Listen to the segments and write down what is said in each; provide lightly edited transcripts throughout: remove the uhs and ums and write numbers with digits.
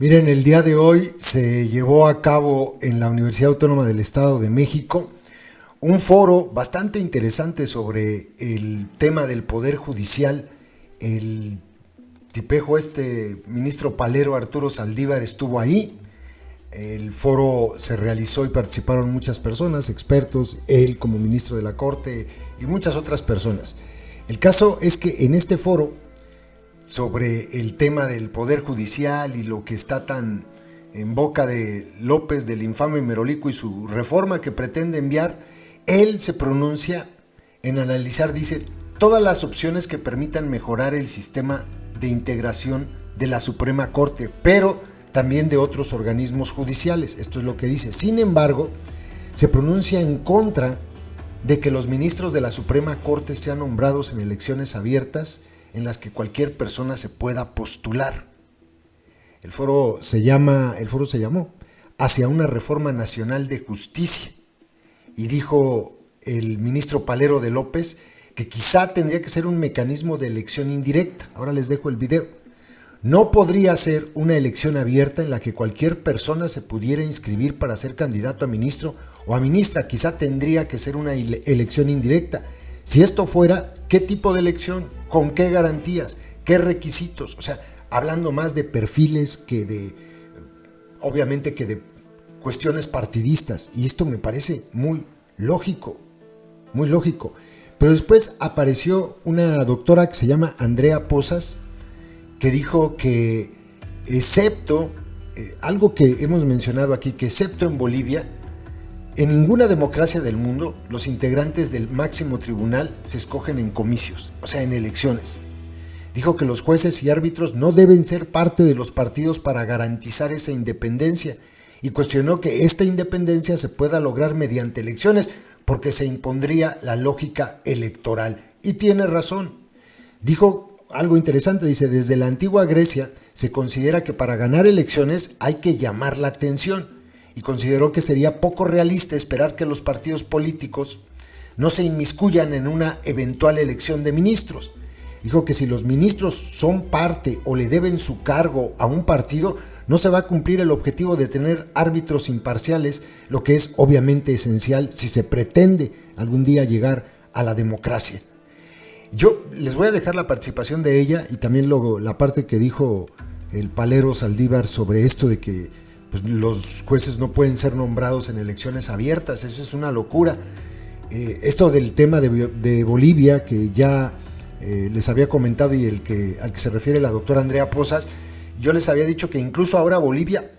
Miren, el día de hoy se llevó a cabo en la Universidad Autónoma del Estado de México un foro bastante interesante sobre el tema del Poder Judicial. El tipejo ministro palero Arturo Saldívar estuvo ahí. El foro se realizó y participaron muchas personas, expertos, él como ministro de la Corte y muchas otras personas. El caso es que en este foro, sobre el tema del Poder Judicial y lo que está tan en boca de López, del infame Merolico y su reforma que pretende enviar, él se pronuncia en analizar, dice, todas las opciones que permitan mejorar el sistema de integración de la Suprema Corte, pero también de otros organismos judiciales. Esto es lo que dice. Sin embargo, se pronuncia en contra de que los ministros de la Suprema Corte sean nombrados en elecciones abiertas en las que cualquier persona se pueda postular. El foro se llamó Hacia una reforma nacional de justicia, y dijo el ministro palero de López que quizá tendría que ser un mecanismo de elección indirecta. Ahora les dejo el video. No podría ser una elección abierta en la que cualquier persona se pudiera inscribir para ser candidato a ministro o a ministra. Quizá tendría que ser una elección indirecta. Si esto fuera, ¿qué tipo de elección? ¿Con qué garantías? ¿Qué requisitos? O sea, hablando más de perfiles que de, obviamente, que de cuestiones partidistas. Y esto me parece muy lógico, muy lógico. Pero después apareció una doctora que se llama Andrea Pozas, que dijo que excepto, algo que hemos mencionado aquí, que excepto en Bolivia, en ninguna democracia del mundo los integrantes del máximo tribunal se escogen en comicios, o sea, en elecciones. Dijo que los jueces y árbitros no deben ser parte de los partidos para garantizar esa independencia, y cuestionó que esta independencia se pueda lograr mediante elecciones porque se impondría la lógica electoral. Y tiene razón. Dijo algo interesante, dice, desde la antigua Grecia se considera que para ganar elecciones hay que llamar la atención, y consideró que sería poco realista esperar que los partidos políticos no se inmiscuyan en una eventual elección de ministros. Dijo que si los ministros son parte o le deben su cargo a un partido, no se va a cumplir el objetivo de tener árbitros imparciales, lo que es obviamente esencial si se pretende algún día llegar a la democracia. Yo les voy a dejar la participación de ella y también luego la parte que dijo el palero Saldívar sobre esto de que pues, los jueces no pueden ser nombrados en elecciones abiertas. Eso es una locura. Esto del tema de Bolivia, que ya les había comentado, y al que se refiere la doctora Andrea Pozas, yo les había dicho que incluso ahora Bolivia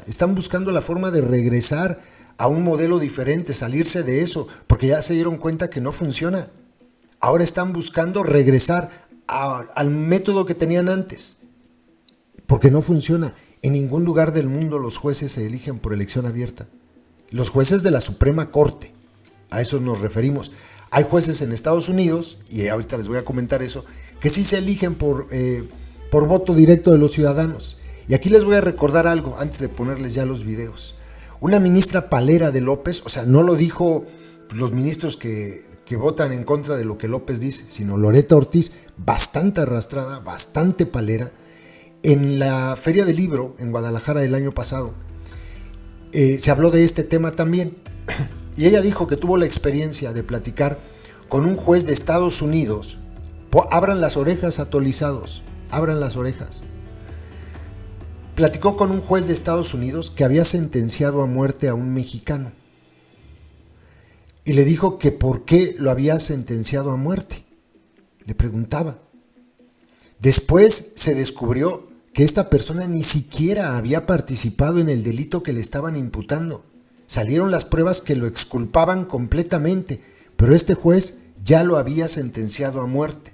están buscando la forma de regresar a un modelo diferente, salirse de eso, porque ya se dieron cuenta que no funciona. Ahora están buscando regresar al método que tenían antes, porque no funciona. En ningún lugar del mundo los jueces se eligen por elección abierta. Los jueces de la Suprema Corte, a eso nos referimos. Hay jueces en Estados Unidos, y ahorita les voy a comentar eso, que sí se eligen por voto directo de los ciudadanos. Y aquí les voy a recordar algo antes de ponerles ya los videos. Una ministra palera de López, o sea, no lo dijo los ministros que votan en contra de lo que López dice, sino Loretta Ortiz, bastante arrastrada, bastante palera, en la Feria del Libro en Guadalajara del año pasado, se habló de este tema también. Y ella dijo que tuvo la experiencia de platicar con un juez de Estados Unidos. Abran las orejas, atolizados, abran las orejas. Platicó con un juez de Estados Unidos que había sentenciado a muerte a un mexicano. Y le dijo que por qué lo había sentenciado a muerte. Le preguntaba. Después se descubrió que esta persona ni siquiera había participado en el delito que le estaban imputando. Salieron las pruebas que lo exculpaban completamente, pero este juez ya lo había sentenciado a muerte.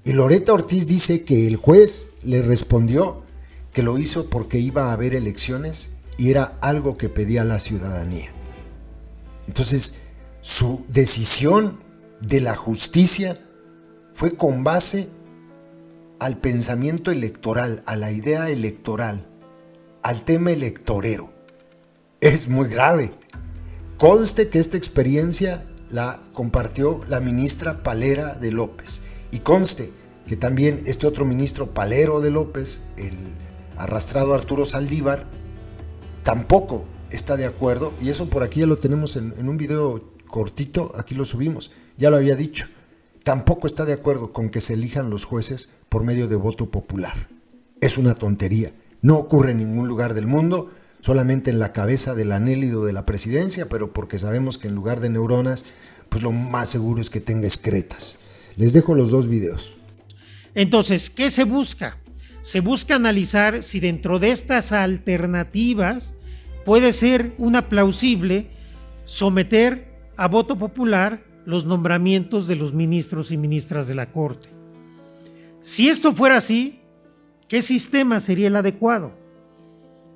Y Loretta Ortiz dice que el juez le respondió que lo hizo porque iba a haber elecciones y era algo que pedía la ciudadanía. Entonces, su decisión de la justicia fue con base al pensamiento electoral, a la idea electoral, al tema electorero. Es muy grave. Conste que esta experiencia la compartió la ministra Palera de López. Y conste que también este otro ministro palero de López, el arrastrado Arturo Saldívar, tampoco está de acuerdo, y eso por aquí ya lo tenemos en un video cortito, aquí lo subimos, ya lo había dicho, tampoco está de acuerdo con que se elijan los jueces por medio de voto popular. Es una tontería, no ocurre en ningún lugar del mundo, solamente en la cabeza del anélido de la presidencia, pero porque sabemos que en lugar de neuronas, pues lo más seguro es que tenga excretas. Les dejo los dos videos. Entonces, ¿qué se busca? Se busca analizar si dentro de estas alternativas puede ser una plausible someter a voto popular los nombramientos de los ministros y ministras de la Corte. Si esto fuera así, ¿qué sistema sería el adecuado?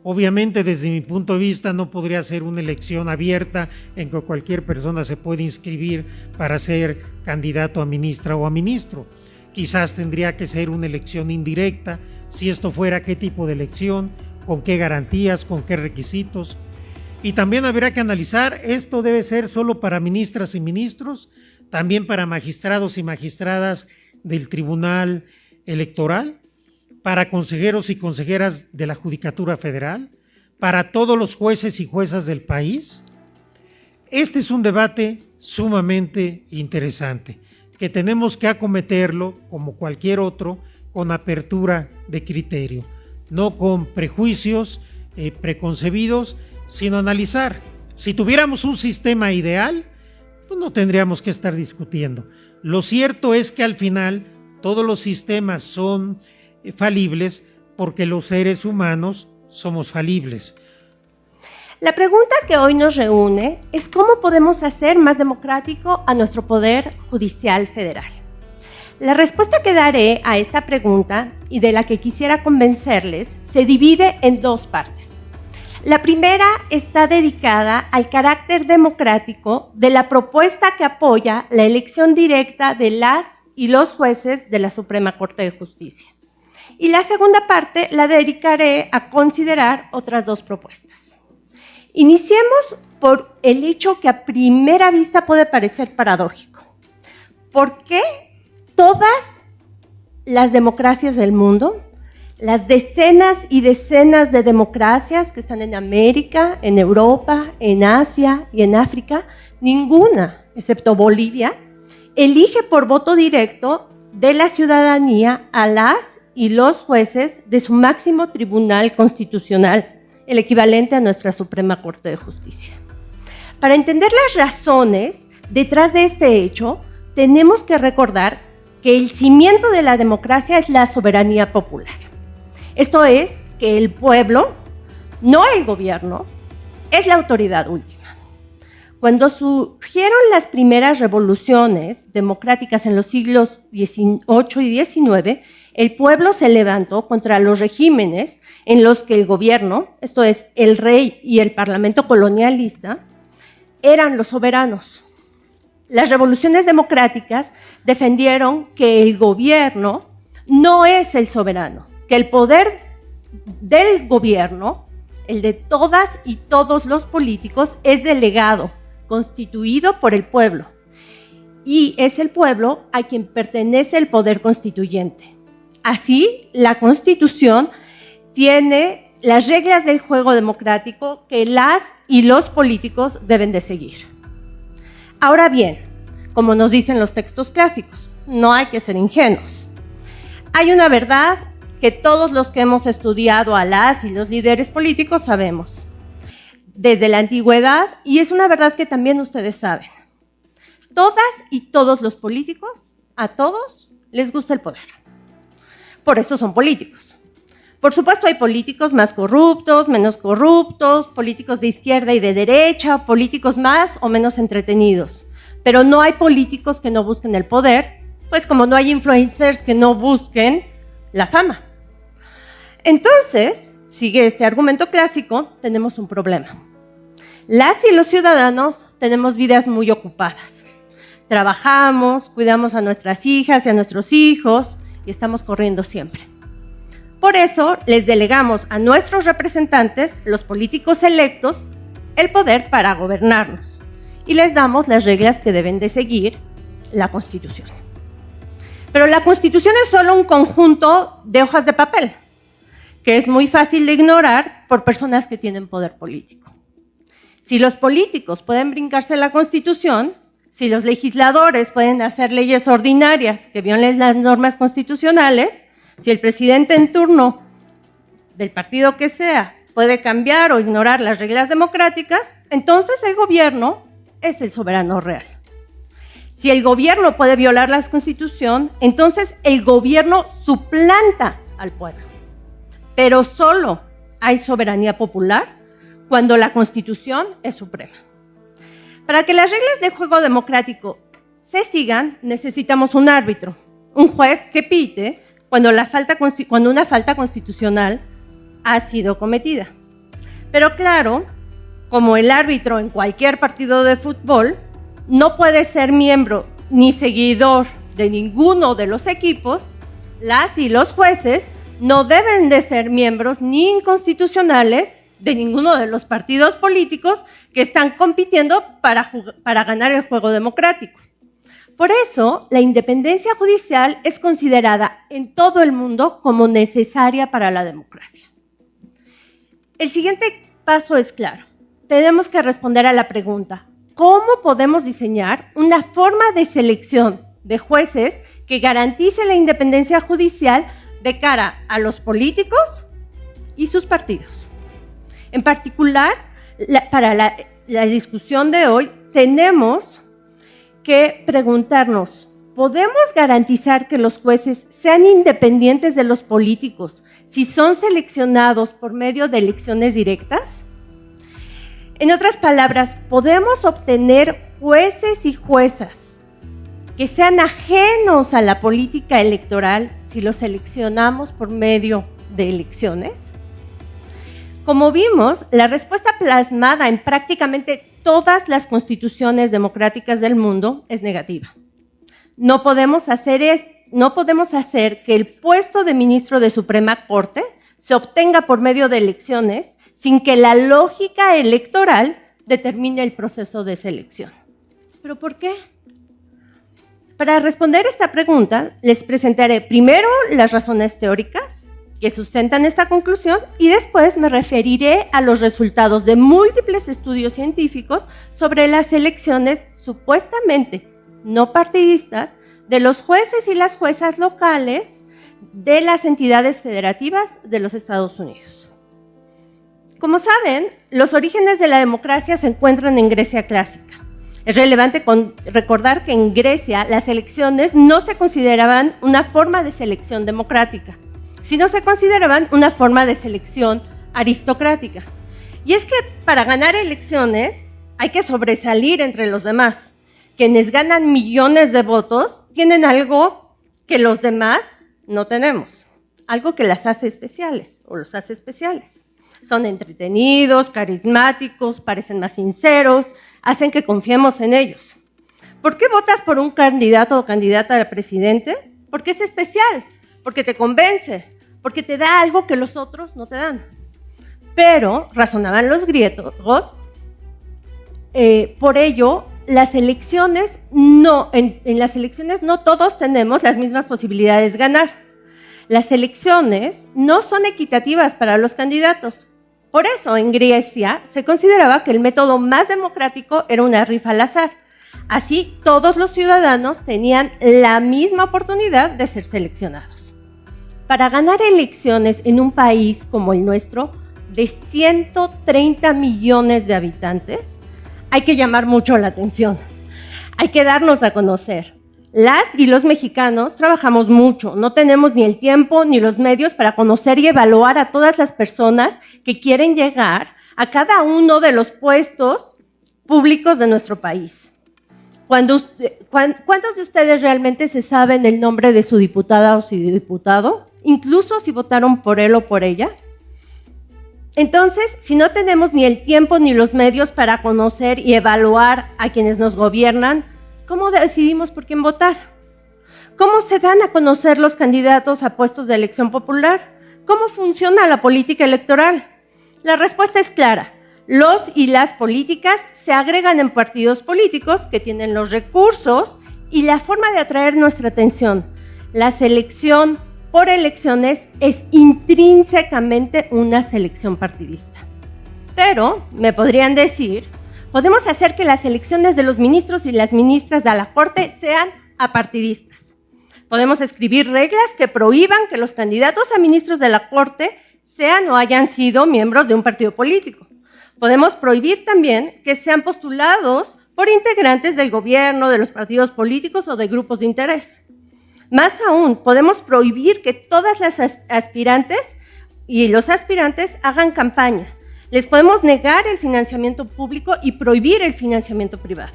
Obviamente, desde mi punto de vista, no podría ser una elección abierta en que cualquier persona se puede inscribir para ser candidato a ministra o a ministro. Quizás tendría que ser una elección indirecta. Si esto fuera, ¿qué tipo de elección? ¿Con qué garantías? ¿Con qué requisitos? Y también habría que analizar, ¿esto debe ser solo para ministras y ministros? ¿También para magistrados y magistradas del Tribunal Electoral? ¿Para consejeros y consejeras de la Judicatura Federal? ¿Para todos los jueces y juezas del país? Este es un debate sumamente interesante, que tenemos que acometerlo, como cualquier otro, con apertura de criterio, no con prejuicios preconcebidos, sino analizar. Si tuviéramos un sistema ideal, pues no tendríamos que estar discutiendo. Lo cierto es que al final todos los sistemas son falibles porque los seres humanos somos falibles. La pregunta que hoy nos reúne es cómo podemos hacer más democrático a nuestro Poder Judicial Federal. La respuesta que daré a esta pregunta, y de la que quisiera convencerles, se divide en dos partes. La primera está dedicada al carácter democrático de la propuesta que apoya la elección directa de las y los jueces de la Suprema Corte de Justicia. Y la segunda parte la dedicaré a considerar otras dos propuestas. Iniciemos por el hecho que a primera vista puede parecer paradójico. ¿Por qué todas las democracias del mundo, las decenas y decenas de democracias que están en América, en Europa, en Asia y en África, ninguna, excepto Bolivia, elige por voto directo de la ciudadanía a las y los jueces de su máximo tribunal constitucional, el equivalente a nuestra Suprema Corte de Justicia? Para entender las razones detrás de este hecho, tenemos que recordar que el cimiento de la democracia es la soberanía popular. Esto es, que el pueblo, no el gobierno, es la autoridad última. Cuando surgieron las primeras revoluciones democráticas en los siglos XVIII y XIX, el pueblo se levantó contra los regímenes en los que el gobierno, esto es, el rey y el parlamento colonialista, eran los soberanos. Las revoluciones democráticas defendieron que el gobierno no es el soberano, que el poder del gobierno, el de todas y todos los políticos, es delegado, constituido por el pueblo, y es el pueblo a quien pertenece el poder constituyente. Así, la Constitución tiene las reglas del juego democrático que las y los políticos deben de seguir. Ahora bien, como nos dicen los textos clásicos, no hay que ser ingenuos. Hay una verdad que todos los que hemos estudiado a las y los líderes políticos sabemos desde la antigüedad, y es una verdad que también ustedes saben. Todas y todos los políticos, a todos les gusta el poder. Por eso son políticos. Por supuesto, hay políticos más corruptos, menos corruptos, políticos de izquierda y de derecha, políticos más o menos entretenidos. Pero no hay políticos que no busquen el poder, pues como no hay influencers que no busquen la fama. Entonces, sigue este argumento clásico, tenemos un problema. Las y los ciudadanos tenemos vidas muy ocupadas. Trabajamos, cuidamos a nuestras hijas y a nuestros hijos y estamos corriendo siempre. Por eso les delegamos a nuestros representantes, los políticos electos, el poder para gobernarnos y les damos las reglas que deben de seguir la Constitución. Pero la Constitución es solo un conjunto de hojas de papel. que es muy fácil de ignorar por personas que tienen poder político. Si los políticos pueden brincarse la Constitución, si los legisladores pueden hacer leyes ordinarias que violen las normas constitucionales, si el presidente en turno del partido que sea puede cambiar o ignorar las reglas democráticas, entonces el gobierno es el soberano real. Si el gobierno puede violar la Constitución, entonces el gobierno suplanta al pueblo. Pero solo hay soberanía popular cuando la Constitución es suprema. Para que las reglas de juego democrático se sigan, necesitamos un árbitro, un juez que pite cuando una falta constitucional ha sido cometida. Pero claro, como el árbitro en cualquier partido de fútbol no puede ser miembro ni seguidor de ninguno de los equipos, las y los jueces no deben de ser miembros ni inconstitucionales de ninguno de los partidos políticos que están compitiendo para ganar el juego democrático. Por eso, la independencia judicial es considerada en todo el mundo como necesaria para la democracia. El siguiente paso es claro. Tenemos que responder a la pregunta: ¿cómo podemos diseñar una forma de selección de jueces que garantice la independencia judicial de cara a los políticos y sus partidos? En particular, para la discusión de hoy, tenemos que preguntarnos: ¿podemos garantizar que los jueces sean independientes de los políticos si son seleccionados por medio de elecciones directas? En otras palabras, ¿podemos obtener jueces y juezas que sean ajenos a la política electoral si los seleccionamos por medio de elecciones? Como vimos, la respuesta plasmada en prácticamente todas las constituciones democráticas del mundo es negativa. No podemos hacer que el puesto de ministro de Suprema Corte se obtenga por medio de elecciones sin que la lógica electoral determine el proceso de selección. ¿Pero por qué? Para responder esta pregunta, les presentaré primero las razones teóricas que sustentan esta conclusión y después me referiré a los resultados de múltiples estudios científicos sobre las elecciones supuestamente no partidistas de los jueces y las juezas locales de las entidades federativas de los Estados Unidos. Como saben, los orígenes de la democracia se encuentran en Grecia clásica. Es relevante recordar que en Grecia las elecciones no se consideraban una forma de selección democrática, sino se consideraban una forma de selección aristocrática. Y es que para ganar elecciones hay que sobresalir entre los demás. Quienes ganan millones de votos tienen algo que los demás no tenemos, algo que las hace especiales o los hace especiales. Son entretenidos, carismáticos, parecen más sinceros, hacen que confiemos en ellos. ¿Por qué votas por un candidato o candidata a presidente? Porque es especial, porque te convence, porque te da algo que los otros no te dan. Pero, razonaban los griegos, por ello, en las elecciones no todos tenemos las mismas posibilidades de ganar. Las elecciones no son equitativas para los candidatos. Por eso, en Grecia se consideraba que el método más democrático era una rifa al azar. Así, todos los ciudadanos tenían la misma oportunidad de ser seleccionados. Para ganar elecciones en un país como el nuestro, de 130 millones de habitantes, hay que llamar mucho la atención. Hay que darnos a conocer. Las y los mexicanos trabajamos mucho, no tenemos ni el tiempo ni los medios para conocer y evaluar a todas las personas que quieren llegar a cada uno de los puestos públicos de nuestro país. ¿Cuántos de ustedes realmente se saben el nombre de su diputada o su diputado? Incluso si votaron por él o por ella. Entonces, si no tenemos ni el tiempo ni los medios para conocer y evaluar a quienes nos gobiernan, ¿cómo decidimos por quién votar? ¿Cómo se dan a conocer los candidatos a puestos de elección popular? ¿Cómo funciona la política electoral? La respuesta es clara. Los y las políticas se agregan en partidos políticos que tienen los recursos y la forma de atraer nuestra atención. La selección por elecciones es intrínsecamente una selección partidista. Pero, me podrían decir, podemos hacer que las elecciones de los ministros y las ministras de la Corte sean apartidistas. Podemos escribir reglas que prohíban que los candidatos a ministros de la Corte sean o hayan sido miembros de un partido político. Podemos prohibir también que sean postulados por integrantes del gobierno, de los partidos políticos o de grupos de interés. Más aún, podemos prohibir que todas las aspirantes y los aspirantes hagan campaña. Les podemos negar el financiamiento público y prohibir el financiamiento privado.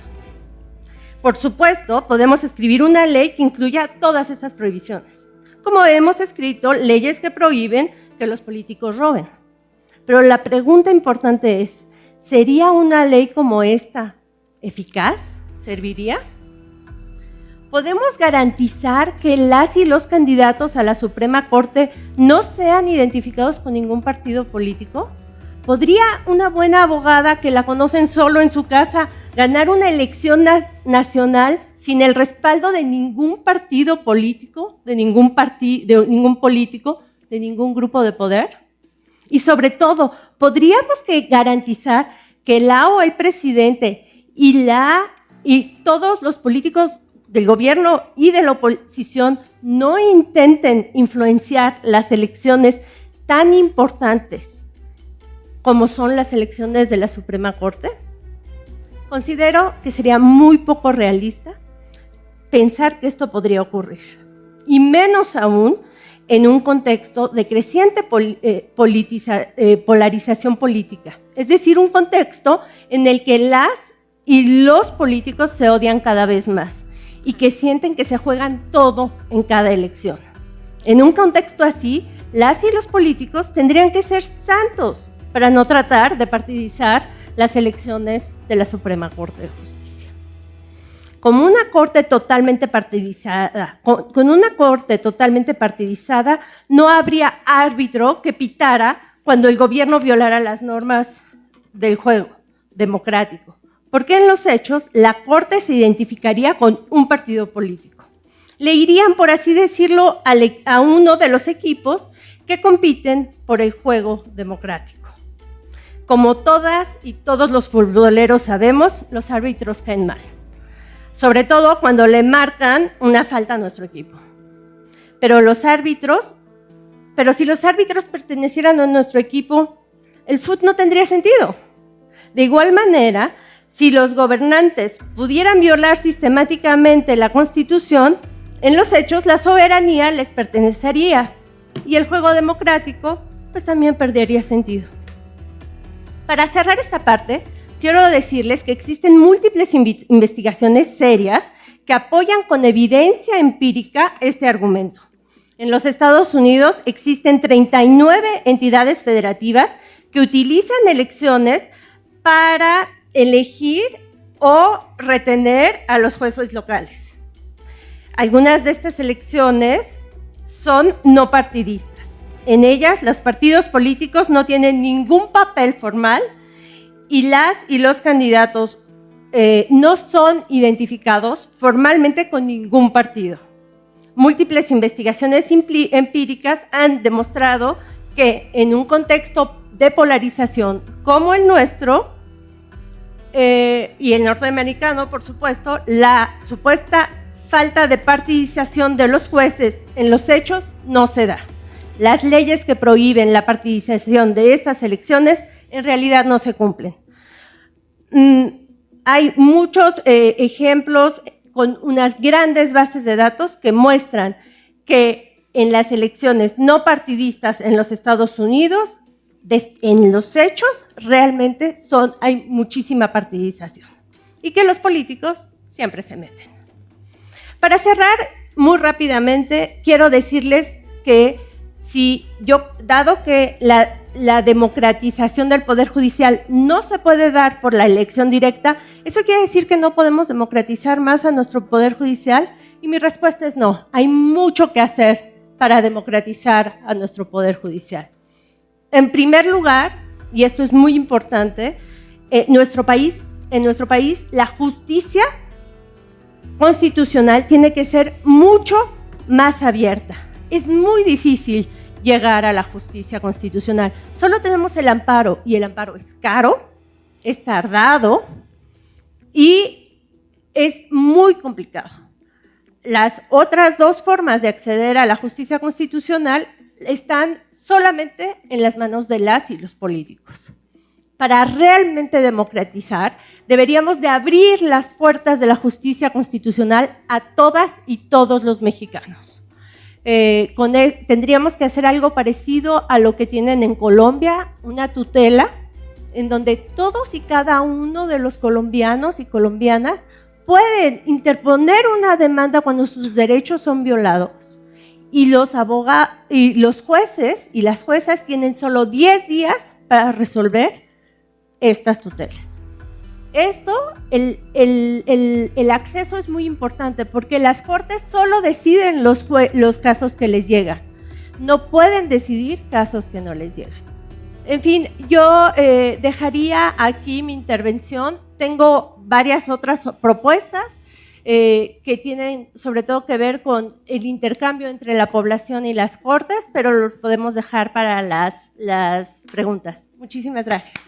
Por supuesto, podemos escribir una ley que incluya todas estas prohibiciones, como hemos escrito leyes que prohíben que los políticos roben. Pero la pregunta importante es, ¿sería una ley como esta eficaz? ¿Serviría? ¿Podemos garantizar que las y los candidatos a la Suprema Corte no sean identificados con ningún partido político? ¿Podría una buena abogada que la conocen solo en su casa ganar una elección nacional sin el respaldo de ningún partido político, de ningún político, de ningún grupo de poder? Y sobre todo, ¿podríamos garantizar que la o el presidente y todos los políticos del gobierno y de la oposición no intenten influenciar las elecciones tan importantes como son las elecciones de la Suprema Corte? Considero que sería muy poco realista pensar que esto podría ocurrir, y menos aún en un contexto de creciente polarización política, es decir, un contexto en el que las y los políticos se odian cada vez más y que sienten que se juegan todo en cada elección. En un contexto así, las y los políticos tendrían que ser santos para no tratar de partidizar las elecciones de la Suprema Corte de Justicia. Con una corte totalmente partidizada, no habría árbitro que pitara cuando el gobierno violara las normas del juego democrático, porque en los hechos la Corte se identificaría con un partido político. Le irían, por así decirlo, a uno de los equipos que compiten por el juego democrático. Como todas y todos los futboleros sabemos, los árbitros caen mal, sobre todo cuando le marcan una falta a nuestro equipo. Pero si los árbitros pertenecieran a nuestro equipo, el fútbol no tendría sentido. De igual manera, si los gobernantes pudieran violar sistemáticamente la Constitución, en los hechos la soberanía les pertenecería y el juego democrático pues también perdería sentido. Para cerrar esta parte, quiero decirles que existen múltiples investigaciones serias que apoyan con evidencia empírica este argumento. En los Estados Unidos existen 39 entidades federativas que utilizan elecciones para elegir o retener a los jueces locales. Algunas de estas elecciones son no partidistas. En ellas, los partidos políticos no tienen ningún papel formal y las y los candidatos no son identificados formalmente con ningún partido. Múltiples investigaciones empíricas han demostrado que en un contexto de polarización como el nuestro y el norteamericano, por supuesto, la supuesta falta de partidización de los jueces en los hechos no se da. Las leyes que prohíben la partidización de estas elecciones en realidad no se cumplen. Hay muchos ejemplos con unas grandes bases de datos que muestran que en las elecciones no partidistas en los Estados Unidos, en los hechos, realmente hay muchísima partidización y que los políticos siempre se meten. Para cerrar muy rápidamente, quiero decirles que dado que la democratización del Poder Judicial no se puede dar por la elección directa, ¿eso quiere decir que no podemos democratizar más a nuestro Poder Judicial? Y mi respuesta es no, hay mucho que hacer para democratizar a nuestro Poder Judicial. En primer lugar, y esto es muy importante, en nuestro país la justicia constitucional tiene que ser mucho más abierta. es muy difícil llegar a la justicia constitucional. Solo tenemos el amparo, y el amparo es caro, es tardado y es muy complicado. Las otras dos formas de acceder a la justicia constitucional están solamente en las manos de las y los políticos. Para realmente democratizar, deberíamos de abrir las puertas de la justicia constitucional a todas y todos los mexicanos. Tendríamos que hacer algo parecido a lo que tienen en Colombia, una tutela, en donde todos y cada uno de los colombianos y colombianas pueden interponer una demanda cuando sus derechos son violados. Y los jueces y las juezas tienen solo 10 días para resolver estas tutelas. Esto, el acceso es muy importante porque las cortes solo deciden los casos que les llegan. No pueden decidir casos que no les llegan. En fin, yo dejaría aquí mi intervención. Tengo varias otras propuestas que tienen sobre todo que ver con el intercambio entre la población y las cortes, pero lo podemos dejar para las preguntas. Muchísimas gracias.